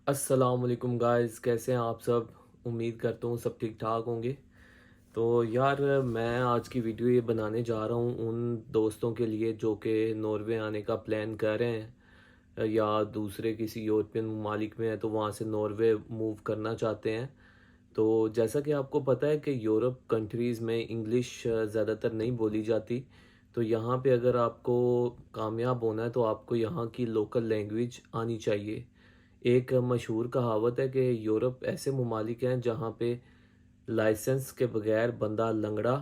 अस्सलाम वालेकुम गाइस, कैसे हैं आप सब। उम्मीद करता हूँ सब ठीक ठाक होंगे। तो यार, मैं आज की वीडियो ये बनाने जा रहा हूँ उन दोस्तों के लिए जो कि नॉर्वे आने का प्लान कर रहे हैं या दूसरे किसी यूरोपियन ममालिक में है तो वहाँ से नॉर्वे मूव करना चाहते हैं। तो जैसा कि आपको पता है कि यूरोप कंट्रीज़ में इंग्लिश ज़्यादातर नहीं बोली जाती। तो यहाँ पे अगर आपको कामयाब होना है तो आपको यहाँ की लोकल लैंग्वेज आनी चाहिए। एक मशहूर कहावत है कि यूरोप ऐसे ममालिक हैं जहाँ पे लाइसेंस के बगैर बंदा लंगड़ा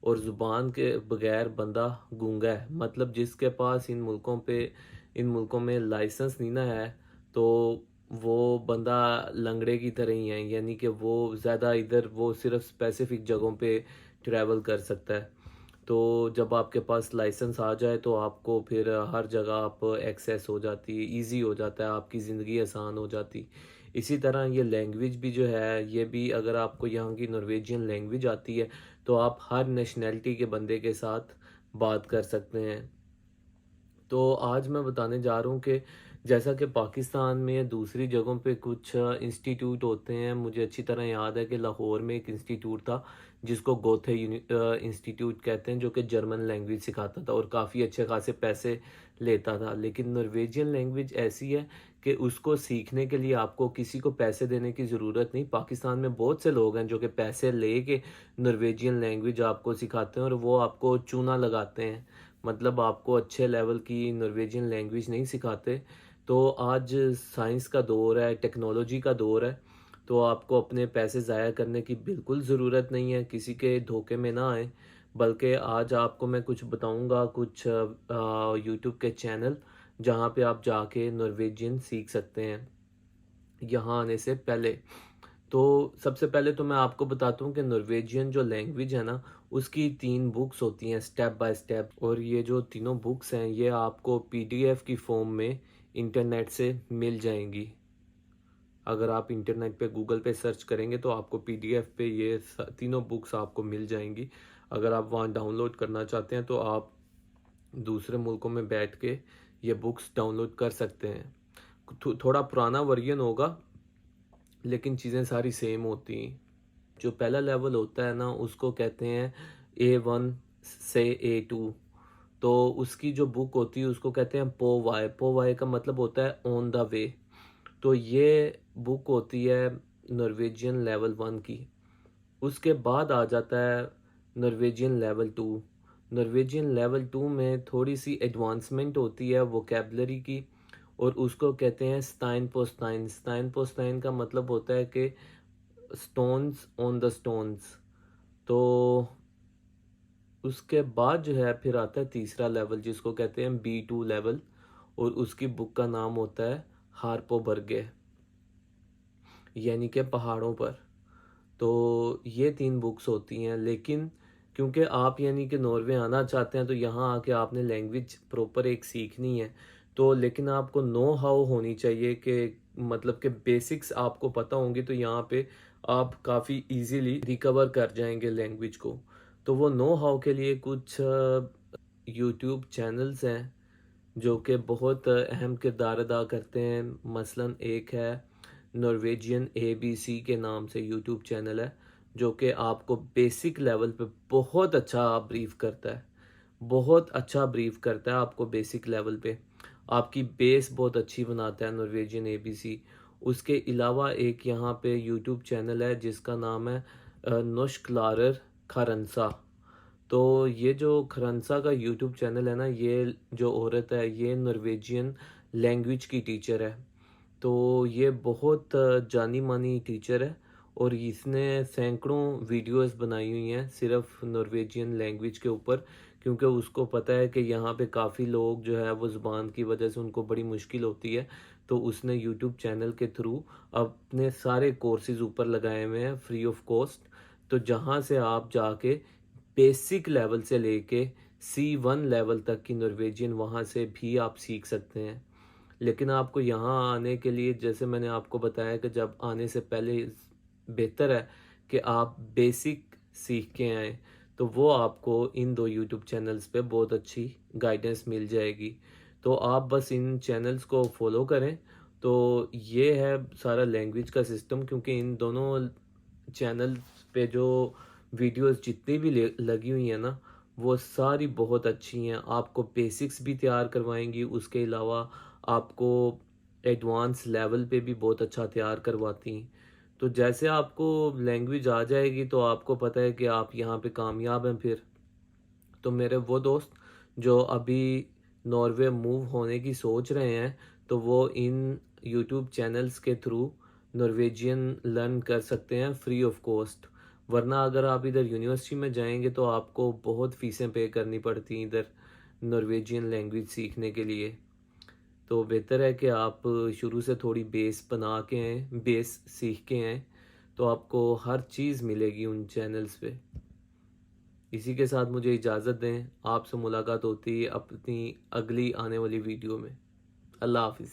और ज़ुबान के बगैर बंदा गूंगा है। मतलब जिसके पास इन मुल्कों में लाइसेंस नहीं ना है तो वो बंदा लंगड़े की तरह ही है, यानी कि वो ज़्यादा इधर वो सिर्फ स्पेसिफिक जगहों पे ट्रैवल कर सकता है। तो जब आपके पास लाइसेंस आ जाए तो आपको फिर हर जगह आप एक्सेस हो जाती है, इजी हो जाता है, आपकी ज़िंदगी आसान हो जाती। इसी तरह ये लैंग्वेज भी जो है, ये भी अगर आपको यहाँ की नॉर्वेजियन लैंग्वेज आती है तो आप हर नेशनैलिटी के बंदे के साथ बात कर सकते हैं। तो आज मैं बताने जा रहा हूँ कि जैसा कि पाकिस्तान में या दूसरी जगहों पे कुछ इंस्टीट्यूट होते हैं। मुझे अच्छी तरह याद है कि लाहौर में एक इंस्टीट्यूट था जिसको गोथे इंस्टीट्यूट कहते हैं, जो कि जर्मन लैंग्वेज सिखाता था और काफ़ी अच्छे खासे पैसे लेता था। लेकिन नॉर्वेजियन लैंग्वेज ऐसी है कि उसको सीखने के लिए आपको किसी को पैसे देने की ज़रूरत नहीं। पाकिस्तान में बहुत से लोग हैं जो कि पैसे ले के नॉर्वेजियन लैंग्वेज आपको सिखाते हैं और वो आपको चूना लगाते हैं, मतलब आपको अच्छे लेवल की नॉर्वेजियन लैंग्वेज नहीं सिखाते। तो आज साइंस का दौर है, टेक्नोलॉजी का दौर है, तो आपको अपने पैसे ज़ाया करने की बिल्कुल ज़रूरत नहीं है, किसी के धोखे में ना आए। बल्कि आज आपको मैं कुछ बताऊंगा, कुछ यूट्यूब के चैनल जहाँ पे आप जाके नॉर्वेजियन सीख सकते हैं यहाँ आने से पहले। तो सबसे पहले तो मैं आपको बताता हूँ कि नॉर्वेजियन जो लैंग्वेज है ना, उसकी 3 बुक्स होती हैं स्टेप बाय स्टेप, और ये जो तीनों बुक्स हैं ये आपको पीडीएफ की फॉर्म में इंटरनेट से मिल जाएंगी। अगर आप इंटरनेट पे गूगल पे सर्च करेंगे तो आपको पीडीएफ पे ये तीनों बुक्स आपको मिल जाएंगी। अगर आप वहाँ डाउनलोड करना चाहते हैं तो आप दूसरे मुल्कों में बैठ के ये बुक्स डाउनलोड कर सकते हैं। थोड़ा पुराना वर्जन होगा लेकिन चीज़ें सारी सेम होती हैं। जो पहला लेवल होता है ना उसको कहते हैं A1 से A2। तो उसकी जो बुक होती है उसको कहते हैं पोवाई। पोवाई का मतलब होता है ऑन द वे। तो ये बुक होती है नॉर्वेजियन लेवल 1 की। उसके बाद आ जाता है नॉर्वेजियन लेवल 2। नॉर्वेजियन लेवल 2 में थोड़ी सी एडवांसमेंट होती है वोकेबलरी की, और उसको कहते हैं स्टाइन पोस्टाइन। स्टाइन पोस्टाइन का मतलब होता है कि स्टोन्स ऑन द स्टोन्स। तो उसके बाद जो है फिर आता है तीसरा लेवल जिसको कहते हैं B2 लेवल, और उसकी बुक का नाम होता है हार्पो बर्गे, यानी कि पहाड़ों पर। तो ये 3 बुक्स होती हैं। लेकिन क्योंकि आप यानी कि नॉर्वे आना चाहते हैं तो यहाँ आके आपने लैंग्वेज प्रॉपर एक सीखनी है। तो लेकिन आपको नो हाउ होनी चाहिए कि मतलब कि बेसिक्स आपको पता होंगे तो यहाँ पे आप काफ़ी इजीली रिकवर कर जाएंगे लैंग्वेज को। तो वो नो हाउ के लिए कुछ यूट्यूब चैनल्स हैं जो कि बहुत अहम किरदार अदा करते हैं। मसलन एक है नॉर्वेजियन ABC के नाम से यूट्यूब चैनल है, जो कि आपको बेसिक लेवल पे बहुत अच्छा ब्रीफ करता है। बहुत अच्छा ब्रीफ करता है आपको बेसिक लेवल पे, आपकी बेस बहुत अच्छी बनाता है नॉर्वेजियन ABC। उसके अलावा एक यहाँ पे यूट्यूब चैनल है जिसका नाम है नोशक्लारर खरंसा। तो ये जो खरंसा का यूट्यूब चैनल है ना, ये जो औरत है ये नॉर्वेजियन लैंग्वेज की टीचर है। तो ये बहुत जानी मानी टीचर है और इसने सैकड़ों वीडियोस बनाई हुई हैं सिर्फ नॉर्वेजियन लैंग्वेज के ऊपर, क्योंकि उसको पता है कि यहाँ पे काफ़ी लोग जो है वो ज़ुबान की वजह से उनको बड़ी मुश्किल होती है। तो उसने यूट्यूब चैनल के थ्रू अपने सारे कोर्सेज ऊपर लगाए हुए हैं फ्री ऑफ कॉस्ट। तो जहाँ से आप जाके बेसिक लेवल से लेके C1 लेवल तक की नॉर्वेजियन वहाँ से भी आप सीख सकते हैं। लेकिन आपको यहाँ आने के लिए, जैसे मैंने आपको बताया कि जब आने से पहले बेहतर है कि आप बेसिक सीख के आएँ। तो वो आपको इन 2 यूट्यूब चैनल्स पे बहुत अच्छी गाइडेंस मिल जाएगी। तो आप बस इन चैनल्स को फॉलो करें तो ये है सारा लैंग्वेज का सिस्टम, क्योंकि इन दोनों चैनल्स पे जो वीडियोस जितनी भी लगी हुई हैं ना, वो सारी बहुत अच्छी हैं। आपको बेसिक्स भी तैयार करवाएंगी, उसके अलावा आपको एडवांस लेवल पे भी बहुत अच्छा तैयार करवाती हैं। तो जैसे आपको लैंग्वेज आ जाएगी तो आपको पता है कि आप यहाँ पे कामयाब हैं फिर। तो मेरे वो दोस्त जो अभी नॉर्वे मूव होने की सोच रहे हैं, तो वो इन यूट्यूब चैनल्स के थ्रू नॉर्वेजियन लर्न कर सकते हैं फ्री ऑफ कॉस्ट। वरना अगर आप इधर यूनिवर्सिटी में जाएंगे तो आपको बहुत फीसें पे करनी पड़ती हैं इधर नॉर्वेजियन लैंग्वेज सीखने के लिए। तो बेहतर है कि आप शुरू से थोड़ी बेस बना के आएँ, बेस सीख के आएँ, तो आपको हर चीज़ मिलेगी उन चैनल्स पे। इसी के साथ मुझे इजाज़त दें, आपसे मुलाकात होती है अपनी अगली आने वाली वीडियो में। अल्लाह हाफ़िज़।